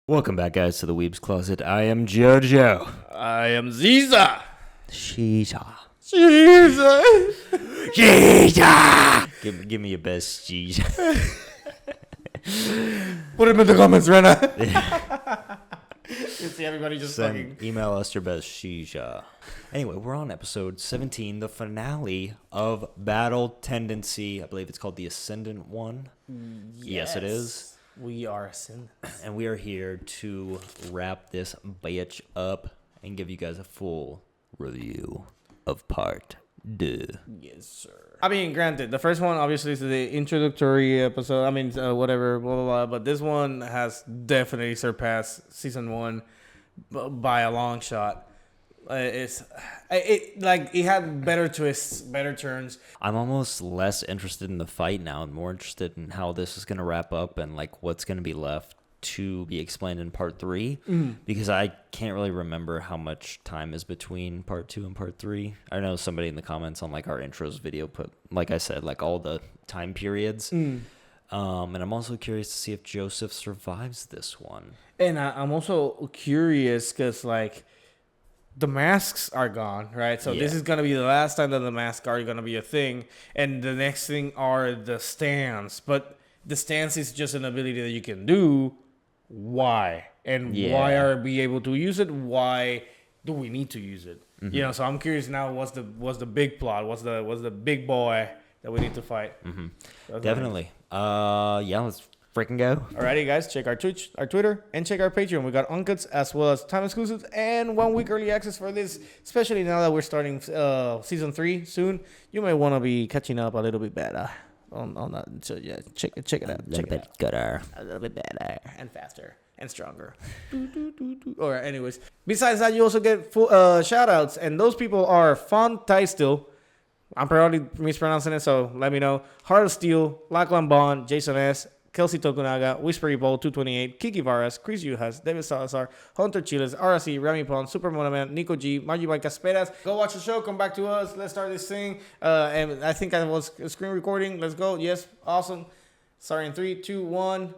Welcome back, guys, to the Weebs Closet. I am Jojo. I am Ziza. Sheesha. Jesus. Sheesha! Give me your best Sheesha. Put him in the comments right now. You see everybody just fucking... Email us your best Sheesha. Anyway, we're on episode 17, the finale of Battle Tendency. I believe it's called the Ascendant one. Yes, it is. We are Ascendant. And we are here to wrap this bitch up and give you guys a full review of part 2. Yes, sir. I mean, granted, the first one obviously is the introductory episode. I mean, whatever, blah, blah, blah. But this one has definitely surpassed season 1 by a long shot. It had better twists, better turns. I'm almost less interested in the fight now and more interested in how this is going to wrap up and like what's going to be left to be explained in part 3 because I can't really remember how much time is between part 2 and part 3. I know somebody in the comments on like our intros video put, like I said, like all the time periods. And I'm also curious to see if Joseph survives this one. And I'm also curious because like the masks are gone, right? So this is going to be the last time that the masks are going to be a thing. And the next thing are the stands. But the stance is just an ability that you can do. Why? And why are we able to use it? Why do we need to use it? You know, so I'm curious now what's the big plot? What's the big boy that we need to fight? Definitely. Yeah, let's freaking go. Alrighty, guys, check our Twitch, our Twitter, and check our Patreon. We got uncuts as well as time exclusives and 1 week early access for this, especially now that we're starting season 3 soon. You may want to be catching up a little bit better on that. So yeah, check it out. A little bit better. A little bit better and faster and stronger. Alright, anyways. Besides that, you also get full shout outs, and those people are Fon Still. I'm probably mispronouncing it, so let me know. Heart of Steel, Lachlan Bond, Jason S., Kelsey Tokunaga, Whispery Bowl 228, Kiki Varas, Chris Yuhas, David Salazar, Hunter Chiles, RSC, Remy Pond, Super Monoman, Nico G, Margie by Casperas. Go watch the show, come back to us, let's start this thing. And I think I was screen recording. Let's go. Yes, awesome. Starting in 3, 2, 1.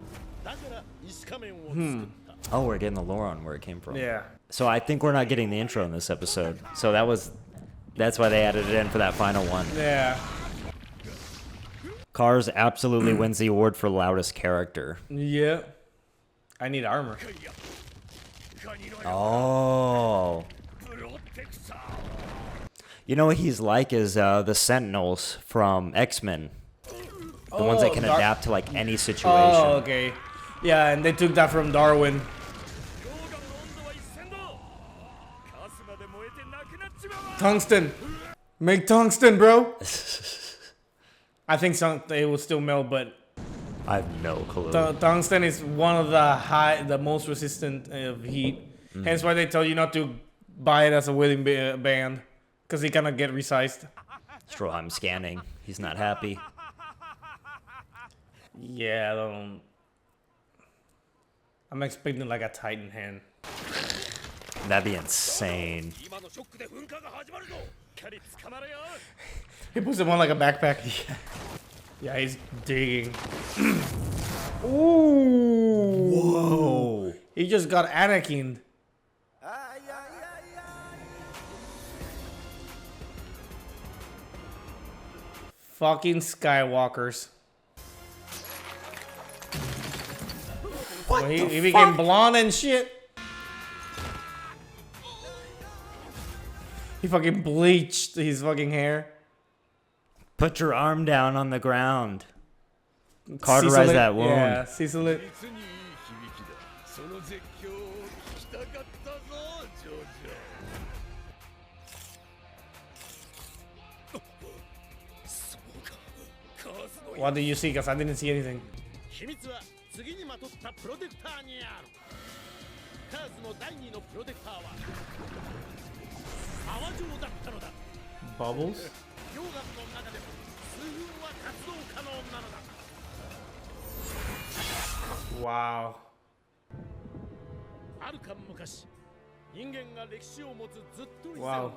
Oh, we're getting the lore on where it came from. Yeah. So I think we're not getting the intro in this episode. So that's why they added it in for that final one. Yeah. Cars absolutely wins the award for loudest character. Yeah. I need armor. Oh. You know what he's like is the Sentinels from X-Men. The ones that can adapt to like any situation. Oh, okay. Yeah, and they took that from Darwin. Tungsten. Make tungsten, bro. I think it will still melt, but I have no clue. Tungsten is one of the most resistant of heat. Hence why they tell you not to buy it as a wedding band, because it cannot get resized. Sure, I'm scanning. He's not happy. Yeah, I'm expecting like a Titan hand. That'd be insane. He puts him on like a backpack. Yeah, he's digging. Ooh. Whoa. He just got Anakin'd. Fucking Skywalkers. What He became blonde and shit. He fucking bleached his fucking hair. Put your arm down on the ground. Cauterize that wound. Yeah, Cecil it. What did you see? Because I didn't see anything. Bubbles? Wow. Wow.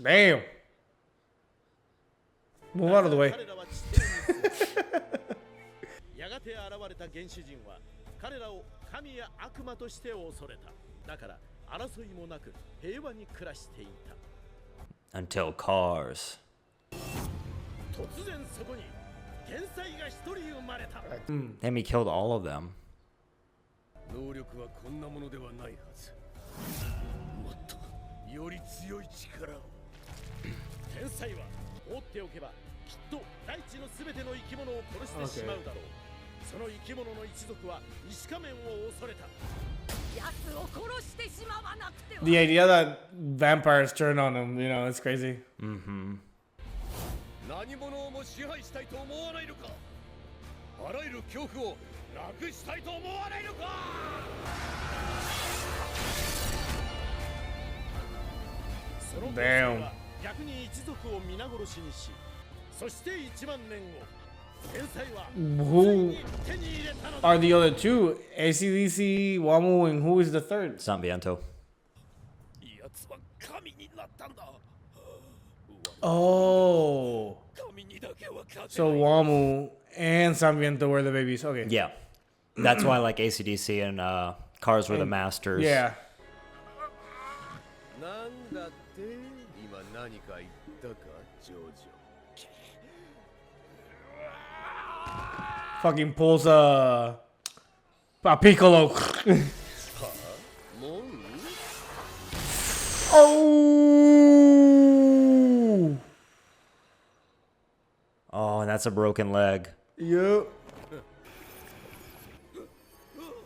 Damn. Move out of the way. れた原始人は彼らを神や悪魔として恐れた。だから争いもなく平和に暮らしていた。 Until cars. 突然そこに天才が一人生まれた。 Then he killed all of them. 能力はこんなものではないはず。もっとより強い力を。天才は放っておけばきっと大地のすべての生き物を殺してしまうだろう。その生き物の一族は石仮面を恐れた。 The idea that vampires turn on him, you know, it's crazy. 何者も支配したいと思わないのか。あらゆる恐怖をなくしたいと思わないのか。その天才は逆に一族を皆殺しにし、そして1万年後、天才はつい Who に手に入れたのだ。 are the other two? ACDC, Wamu, and who is the third? Zambiento. やつは神になったんだ。 Oh. 神にだけは勝て So ない。 Wamu and Samviento were the babies. Okay. Yeah. That's why like ACDC and Cars were the masters. Yeah. なんだって今何か言ったか、ジョジョ。 Fucking pulls a Piccolo. もう Oh. Oh, and that's a broken leg. Yep.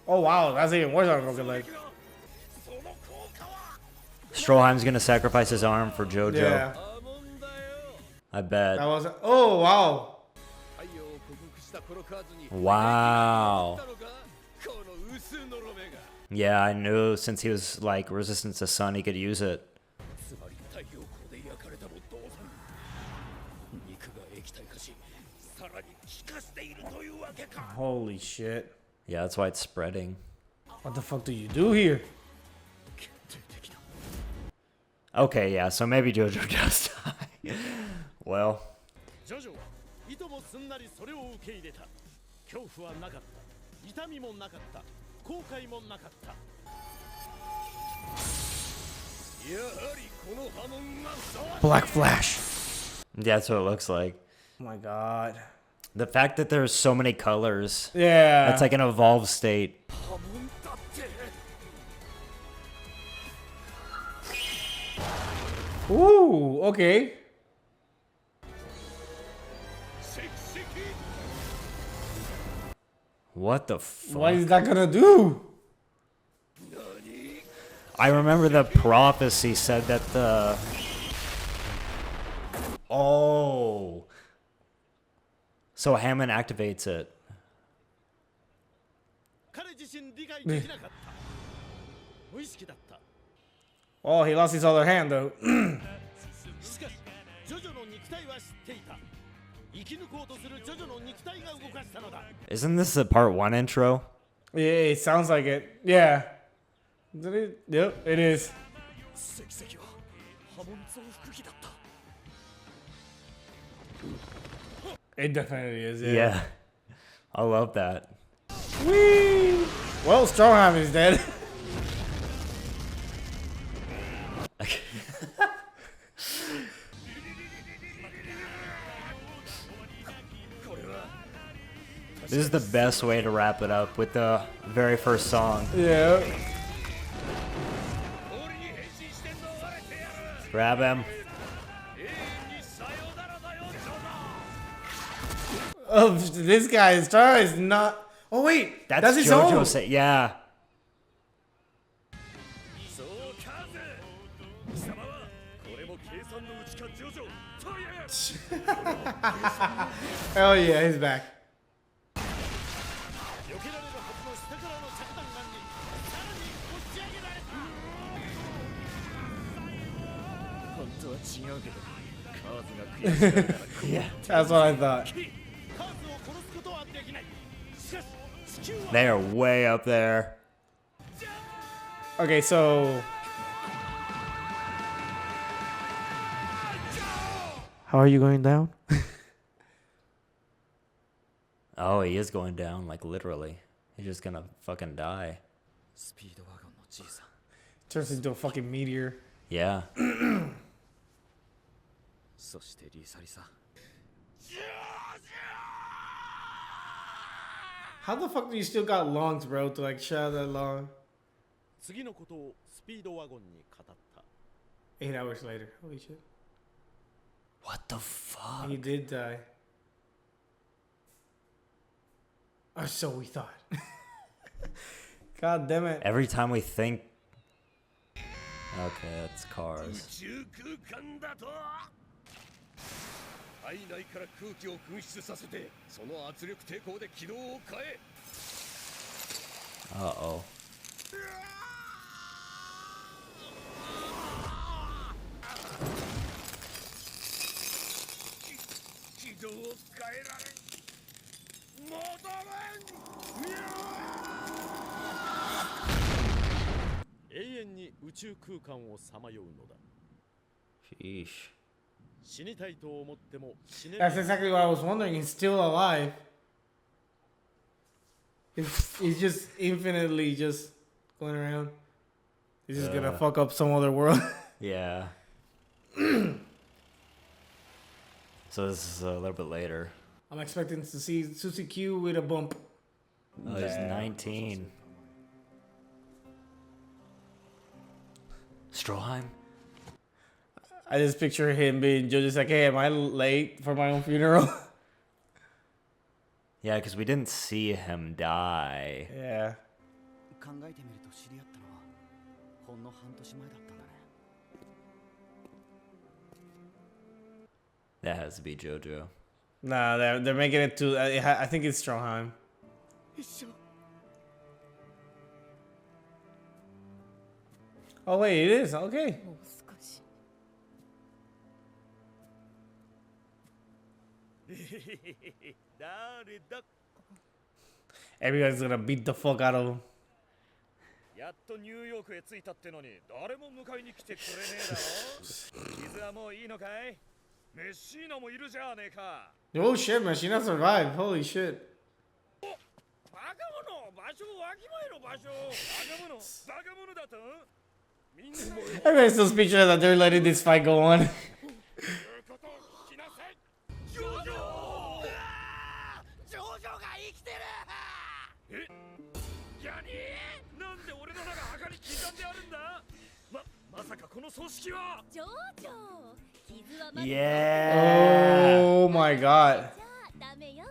Oh wow, that's even worse on a broken leg. その効果は Stroheim's gonna sacrifice his arm for Jojo. Yeah. あもんだよ。 I bet. That was. Oh wow. 太陽を克服したこのカーズに Wow. この薄のろめが。 Yeah, I knew since he was like resistant to sun, he could use it. つまり太陽光で焼かれたも同然。肉が液体化し、さらに気化しているというわけか。 Holy shit. Yeah, that's why it's spreading. What the fuck do you do here? 決定的だ。 Okay, yeah, so maybe Jojo does die. Well, ジョジョはいともすんなりそれを受け入れた。恐怖はなかった。痛みもなかった。後悔もなかった。やはりこの波紋が騒 Black Flash. that's what it looks like. Oh my god. The fact that there's so many colors, Yeah. that's like an evolved state. 波紋だって。 Ooh, okay. シェキシェキ。 What the fuck? What is that gonna do? I remember the prophecy said that the... Oh. So Hammond activates it. 彼自身理解できなかった。無意識だった。 Oh, he lost his other hand though. しかし、ジョジョの肉体は知っていた。生き抜こうとするジョジョの肉体が動かしたのだ。 Isn't this the part 1 intro? Yeah, it sounds like it. Yeah. Did it? Yep, it is. シェキシェキは波紋増幅器だった。 It definitely is. Yeah. Yeah. I love that. Whee! Well, Stroheim is dead. This is the best way to wrap it up with the very first song. Yeah. Grab him. Oh, this guy's star is not. Oh wait, that's his Jojo own. say, yeah. Hell yeah, he's back. Yeah. That's what I thought. They are way up there. Okay, so how are you going down? Oh, he is going down, like literally. He's just gonna fucking die. Turns into a fucking meteor. Yeah. How the fuck do you still got lungs, bro, to like shout that long? 次のことをスピードワゴンに語った。 8 hours later. Holy shit. What the fuck? He did die. Or so we thought. God damn it. Every time we think. Okay, that's cars. 宇宙空間だと体内から空気を噴出させてその圧力抵抗で軌道を変え Uh-oh. 軌道を変えられん戻れん永遠に宇宙空間をさまようのだ Sheesh. 死にたいと思っても死ね That's exactly what I was wondering. He's still alive. He's just infinitely just going around. He's just gonna fuck up some other world. Yeah. So this is a little bit later. I'm expecting to see Susie Q with a bump. Oh, he's 19. Stroheim? I just picture him being just like, hey, am I late for my own funeral? Yeah, because we didn't see him die. Yeah. 考えてみると知り合ったのはほんの半年前だったんだね。 That has to be Jojo. Nah, they're making it too. I think it's Stroheim. 一緒 Oh wait, it is. Okay. もう少し 誰だ Everybody's gonna beat the fuck out of him. やっとニューヨークへ着いたってのに誰も迎えに来てくれねえだろ傷はもういいのかいメッシーナもいるじゃねえか Oh shit, man, she not survived. Holy shit. バカ者場所をわきまえろ場所バカ者だとみんなの言う Everybody's still speechless that they're letting this fight go on. ことを聞きなさいジョジョジョジョが生きてるえジャニーなんで俺の中墓に刻んであるんだまさかこの葬式はジョジョ傷はまだ Yeah. Oh my god. じゃあダメよ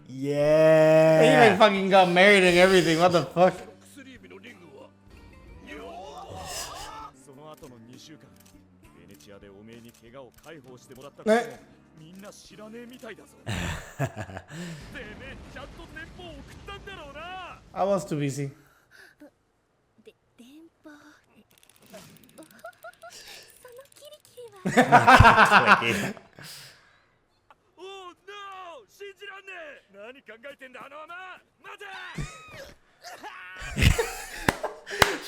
They even Yeah. fucking got married and everything. What the fuck? 薬指のリングはその後の2週間ベネチアでおめえに怪我を解放してもらったこともみんな知らねえみたいだぞてめえちゃんと年俸を送ったんだろうな I was too busy. で電報そのキリキリは Clicky. おーノー信じらんねえ何考えてんだあのまま待て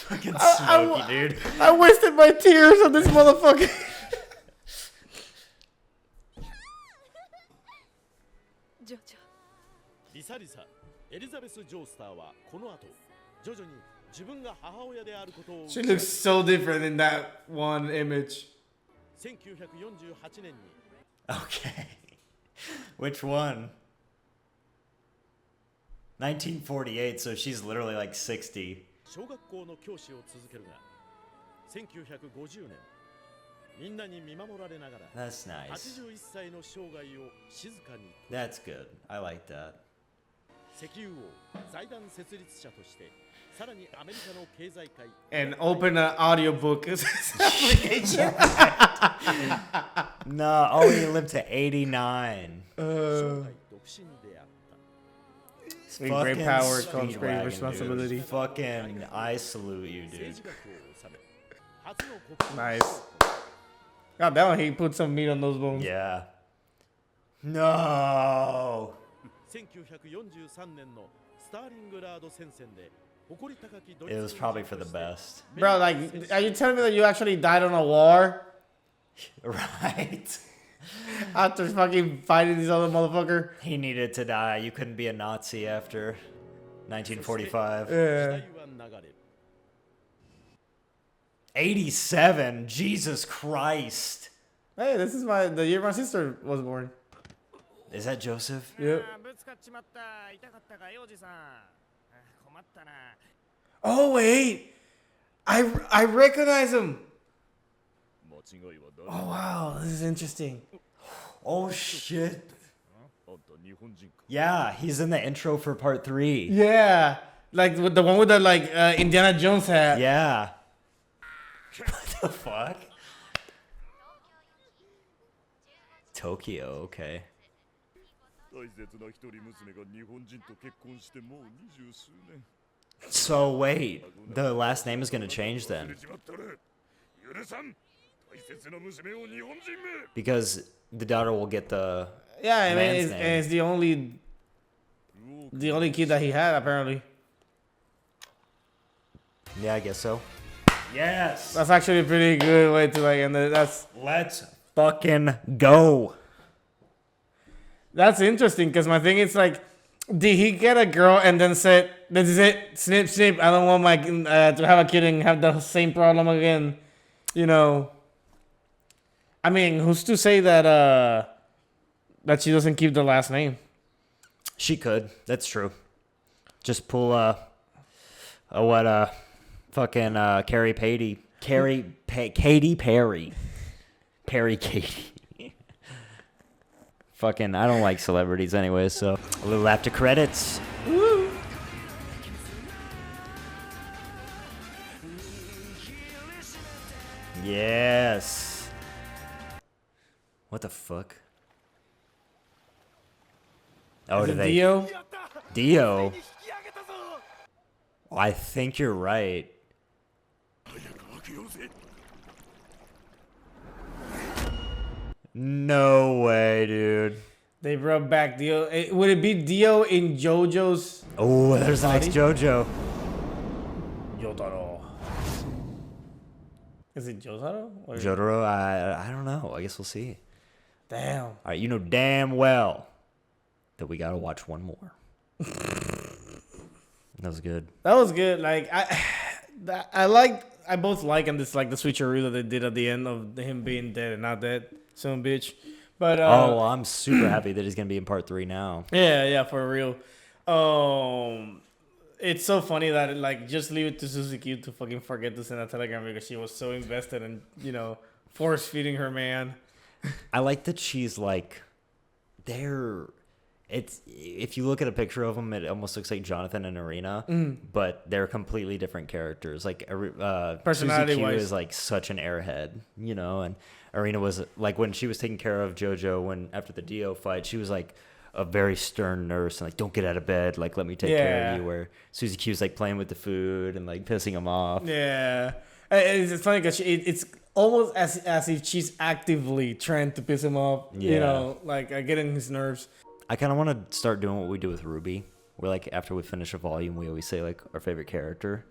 Fucking smoky, dude. I wasted my tears on this motherfucker. ジョジョリサリサエリザベス・ジョースターはこの後徐々に自分が母親であることを She looks so different in that one image. 1948年に Okay. Which one? 1948, so she's literally like 60. 小学校の教師を続けるが1950年みんなに見守られながら That's nice. 81歳の生涯を静かに That's good. I like that. 石油王財団設立者としてさらにアメリカの経済界 And open an audiobook application. No, oh, he lived to 89. 生涯独身であった With great power Fucking comes great Speedwagon, responsibility. dude. Fucking, I salute you, 政 dude. 治学を収め初の国民 Nice. God damn, he put some meat on those bones. Yeah. No. 1943年のスターリングラード戦線で誇り高きドイ It ツ was 軍 probably 人 for と the して best. Bro, like, are you telling me that you actually died on a war? Right? After fucking fighting this other motherfucker. He needed to die. You couldn't be a Nazi after 1945. Yeah. 87. Jesus Christ. Hey, this is the year my sister was born. Is that Joseph? Yep. Oh wait, I recognize him. Oh wow, this is interesting. Oh shit. Yeah, he's in the intro for part 3. Yeah, like with the one with the like Indiana Jones hat. Yeah. What the fuck? Tokyo, okay. So wait, the last name is gonna change then. Because the daughter will get the Yeah, I mean, man's and name. it's the only kid that he had apparently. Yeah, I guess so. Yes. That's actually a pretty good way to like end it. Let's fucking go. That's interesting because my thing is like, did he get a girl and then said, "This is it, snip, snip. I don't want my to have a kid and have the same problem again." You know. I mean, who's to say that that she doesn't keep the last name? She could. That's true. Just pull fucking Carrie Patey. Katy Perry. Perry Katy. Fucking, I don't like celebrities anyway, so a little after credits. Woo. Yes. What the fuck? Oh, Is did it they? Dio? Dio. I think you're right. No way, dude. They brought back Dio. Would it be Dio in JoJo's? Oh, there's the next JoJo. Jotaro. Is it Jotaro? Or Jotaro, I don't know. I guess we'll see. Damn. All right, you know damn well that we gotta watch one more. That was good. That was good. Like I both like and dislike the switcheroo that they did at the end of him being dead and not dead. Son of a bitch. But Well, I'm super happy that he's gonna be in part 3 now. yeah, for real. It's so funny that like just leave it to Suzuki to fucking forget to send a telegram because she was so invested in, force feeding her man. I like that she's like, it's if you look at a picture of them, it almost looks like Jonathan and Arena, but they're completely different characters. Like Personality-wise. Suzuki is like such an airhead, and Arena was like when she was taking care of Jojo after the Dio fight, she was like a very stern nurse and like don't get out of bed, like let me take care of you. Where Suzuki was like playing with the food and like pissing him off. Yeah, it's funny because it's almost as if she's actively trying to piss him off. Yeah. Like getting his nerves. I kind of want to start doing what we do with Ruby. Where like after we finish a volume, we always say like our favorite character,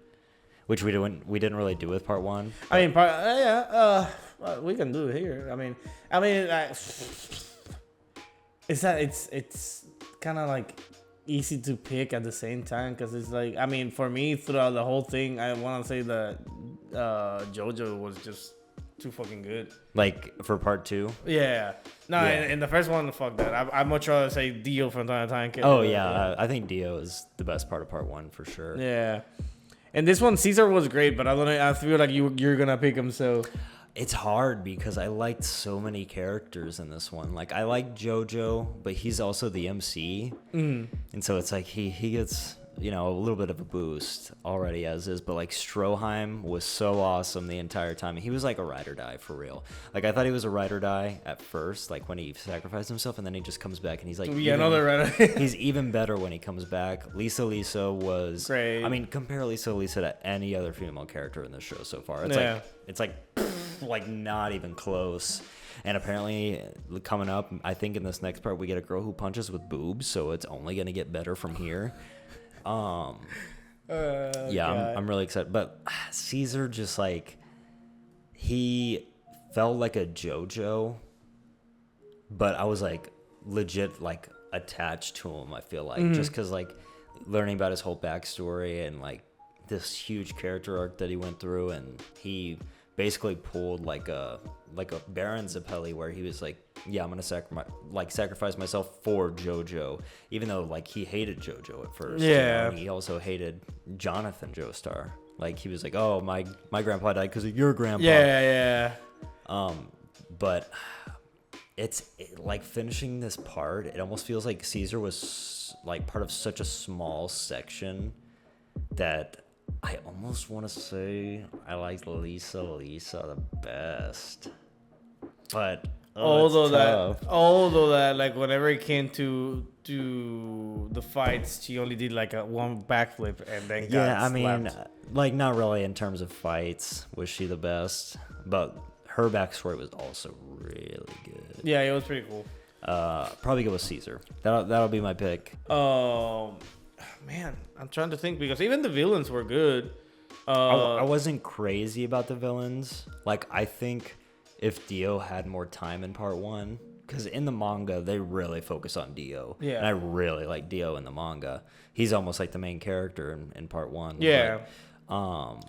which we didn't really do with part 1. I mean, we can do it here. I mean, it's kind of like easy to pick at the same time because it's like, I mean, for me throughout the whole thing, I want to say that Jojo was just too fucking good. Like for part 2. Yeah. No, Yeah. in the first one, fuck that. I'd much rather say Dio from time to time. Oh yeah, I think Dio is the best part of part 1 for sure. Yeah. And this one, Caesar was great, but I feel like you're gonna pick him. So It's hard because I liked so many characters in this one. Like I like Jojo, but he's also the MC, and so it's like he gets a little bit of a boost already as is. But like Stroheim was so awesome the entire time. He was like a ride or die for real. Like I thought he was a ride or die at first, like when he sacrificed himself, and then he just comes back and he's like another runner. he's even better when he comes back. Lisa was Great. I mean, compare Lisa to any other female character in this show so far. It's like not even close. And apparently coming up, I think in this next part we get a girl who punches with boobs, so it's only gonna get better from here. I'm really excited. But Caesar just like he felt like a JoJo but I was like legit like attached to him. I feel like just because like learning about his whole backstory and like this huge character arc that he went through, and he basically pulled like a Baron Zappelli where he was like, yeah, I'm gonna sacrifice myself for Jojo, even though like he hated Jojo at first. Yeah. And he also hated Jonathan Joestar. Like he was like, oh, my grandpa died because of your grandpa. Yeah. But like finishing this part, it almost feels like Caesar was like part of such a small section that I almost want to say I like Lisa the best. But although that like whenever it came to the fights, she only did like one backflip and then got slapped. Like not really in terms of fights was she the best, but her backstory was also really good. Yeah, it was pretty cool. Probably go with Caesar. That'll be my pick. Man, I'm trying to think because even the villains were good. I wasn't crazy about the villains. Like I think if Dio had more time in part 1, because in the manga they really focus on Dio. Yeah. And I really like Dio in the manga. He's almost like the main character in part 1. Yeah. But,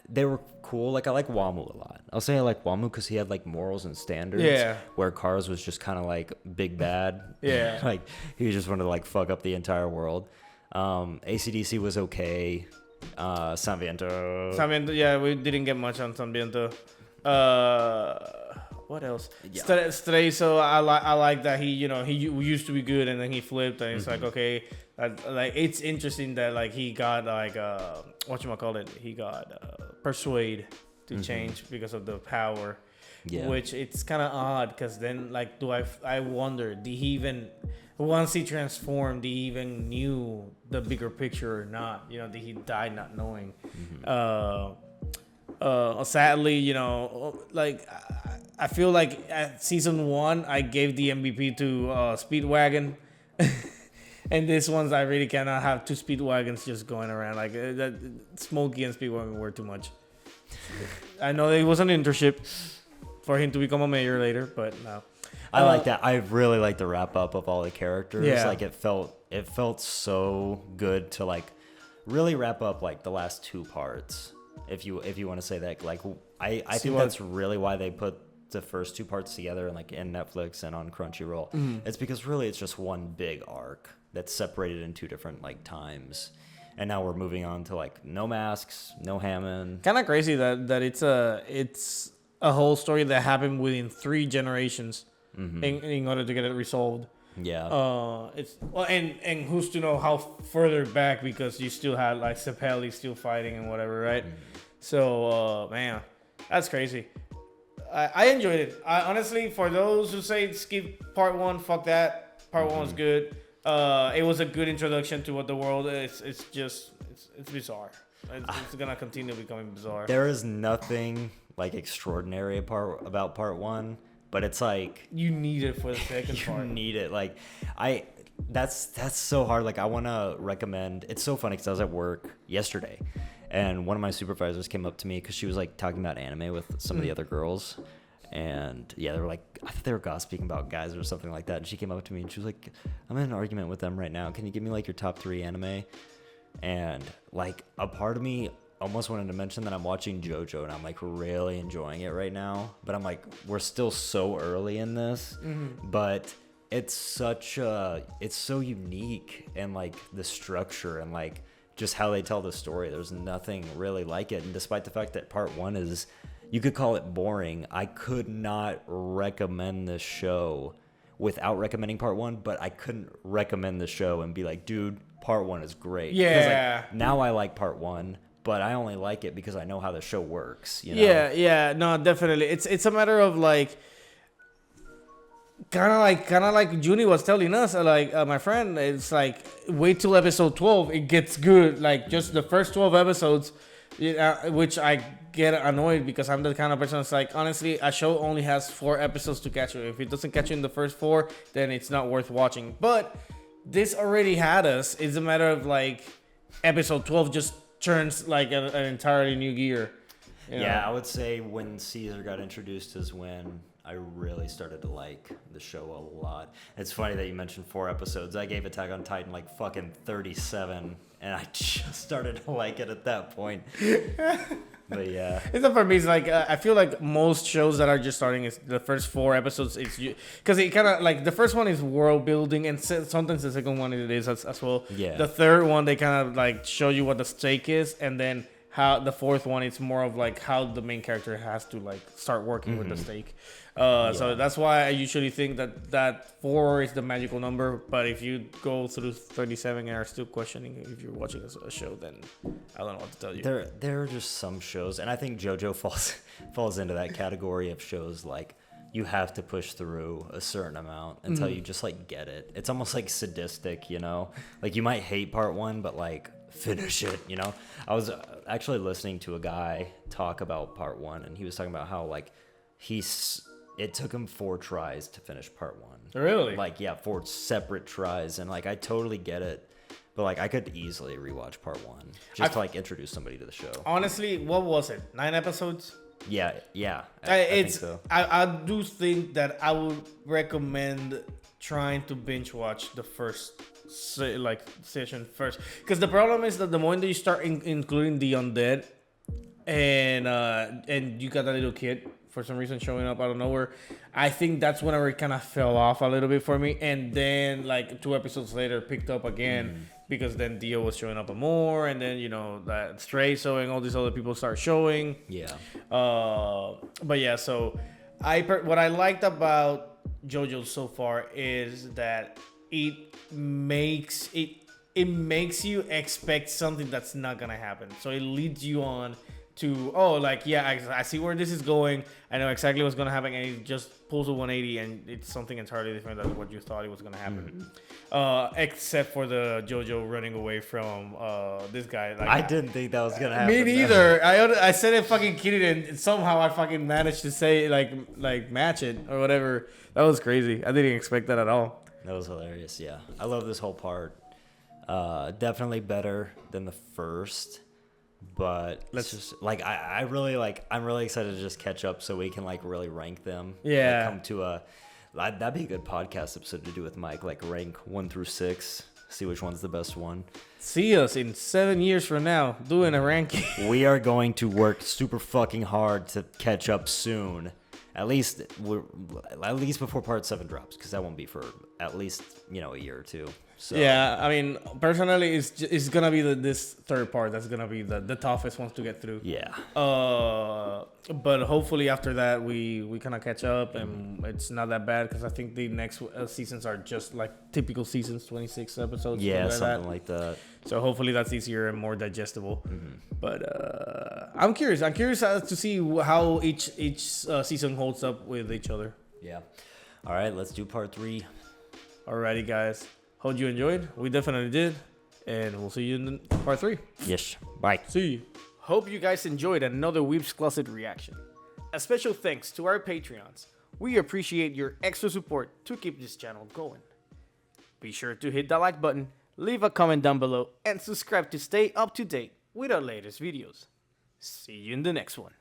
they were cool. Like I like Wamu a lot. I'll say I like Wamu because he had like morals and standards. Yeah. Where Cars was just kind of like big bad. Yeah. Like he just wanted to like fuck up the entire world. AC/DC was okay. San Viento, yeah, we didn't get much on San Viento. What else? Yeah. Straiso, I like that he used to be good and then he flipped and it's like okay, like it's interesting that like he got like whatchamacallit, he got persuade to change because of the power. Yeah. Which it's kind of odd because then like I wonder, did he even once he transformed, he even knew the bigger picture or not? You know, did he die not knowing? Sadly, like I feel like at season 1 I gave the MVP to Speedwagon. And this one's I really cannot have 2 Speedwagons just going around like that. Smokey and Speedwagon were too much. I know it was an internship for him to become a mayor later, but no. I like that. I really like the wrap up of all the characters. Yeah. Like it felt so good to like really wrap up like the last 2 parts. If you want to say that, like I think that's really why they put the first 2 parts together and like in Netflix and on Crunchyroll. It's because really it's just one big arc that's separated in 2 different like times. And now we're moving on to like no masks, no Hammond. Kind of crazy that it's a whole story that happened within 3 generations in order to get it resolved. Yeah. It's well, and who's to know how further back because you still had like Sapelli still fighting and whatever, right? So man, that's crazy. I enjoyed it. Honestly, for those who say skip part 1, fuck that. Part 1 was good. It was a good introduction to what the world is. It's bizarre. It's gonna continue becoming bizarre. There is nothing like extraordinary about part 1, but it's like you need it for the second part. You need it. Like that's so hard. Like I want to recommend. It's so funny because I was at work yesterday, and one of my supervisors came up to me because she was like talking about anime with some of the other girls. And yeah, they were like, I thought they were gossiping about guys or something like that. And she came up to me and she was like, I'm in an argument with them right now. Can you give me like your top 3 anime? And like a part of me almost wanted to mention that I'm watching Jojo and I'm like really enjoying it right now. But I'm like, we're still so early in this. But it's so unique and like the structure and like just how they tell the story. There's nothing really like it. And despite the fact that part 1 is, you could call it boring, I could not recommend this show without recommending part 1, but I couldn't recommend the show and be like, dude, part 1 is great. Yeah. Like, now I like part 1, but I only like it because I know how the show works. You know? Yeah, no, definitely. It's a matter of like, kind of like Junie was telling us, like my friend, it's like wait till episode 12, it gets good. Like just the first 12 episodes, which I get annoyed because I'm the kind of person that's like, honestly, a show only has 4 episodes to catch you. If it doesn't catch you in the first 4, then it's not worth watching. But this already had us. It's a matter of like episode 12 just turns like an entirely new gear. Yeah, I would say when Caesar got introduced is when I really started to like the show a lot. It's funny that you mentioned 4 episodes. I gave Attack on Titan like fucking 37, and I just started to like it at that point. But yeah, It's not for me. It's like I feel like most shows that are just starting is the first 4 episodes. It's because it kind of like the first one is world building, and sometimes the second one it is as well. Yeah. The third one they kind of like show you what the stake is, and then how the fourth one it's more of like how the main character has to like start working with the stake. So that's why I usually think that 4 is the magical number. But if you go through 37 and are still questioning if you're watching a show, then I don't know what to tell you. there are just some shows, and I think JoJo falls into that category of shows like you have to push through a certain amount until you just like get it. It's almost like sadistic, you know? Like you might hate part 1, but like finish it, you know? I was actually listening to a guy talk about part 1, and he was talking about how like it took him 4 tries to finish part 1. Really? Like, yeah, 4 separate tries. And, like, I totally get it. But, like, I could easily rewatch part 1 just to, like, introduce somebody to the show. Honestly, what was it? 9 episodes? Yeah. I think so. I do think that I would recommend trying to binge watch the first session first. Because the problem is that the moment that you start including the undead and you got that little kid for some reason showing up out of nowhere, I think that's whenever it kind of fell off a little bit for me. And then like 2 episodes later picked up again because then Dio was showing up more, and then that Stray showing, all these other people start showing. Yeah. But yeah, so what I liked about JoJo so far is that it makes you expect something that's not gonna happen. So it leads you on to, I see where this is going. I know exactly what's gonna happen, and it just pulls a 180, and it's something entirely different than what you thought it was gonna happen. Except for the JoJo running away from this guy. Like, I didn't think that was gonna happen. me neither. I said it fucking kidding, and somehow I fucking managed to say like match it or whatever. That was crazy. I didn't expect that at all. That was hilarious. Yeah, I love this whole part. Definitely better than the first. But let's just like I'm really excited to just catch up so we can like really rank them. Yeah. Like, come to that'd be a good podcast episode to do with Mike. Like rank 1 through 6, see which one's the best one. See us in 7 years from now doing a ranking. We are going to work super fucking hard to catch up soon. At least before part 7 drops, because that won't be for at least a year or 2. So yeah, I mean, personally, it's gonna be this third part that's gonna be the toughest ones to get through. Yeah. But hopefully after that we kind of catch up, and it's not that bad, because I think the next seasons are just like typical seasons, 26 episodes. Yeah, something like that. So hopefully that's easier and more digestible. But I'm curious to see how each season holds up with each other. Yeah. All right, let's do part 3. Alrighty, guys. Hope you enjoyed. We definitely did. And we'll see you in part 3. Yes. Bye. See you. Hope you guys enjoyed another Weebs Closet reaction. A special thanks to our Patreons. We appreciate your extra support to keep this channel going. Be sure to hit that like button, leave a comment down below, and subscribe to stay up to date with our latest videos. See you in the next one.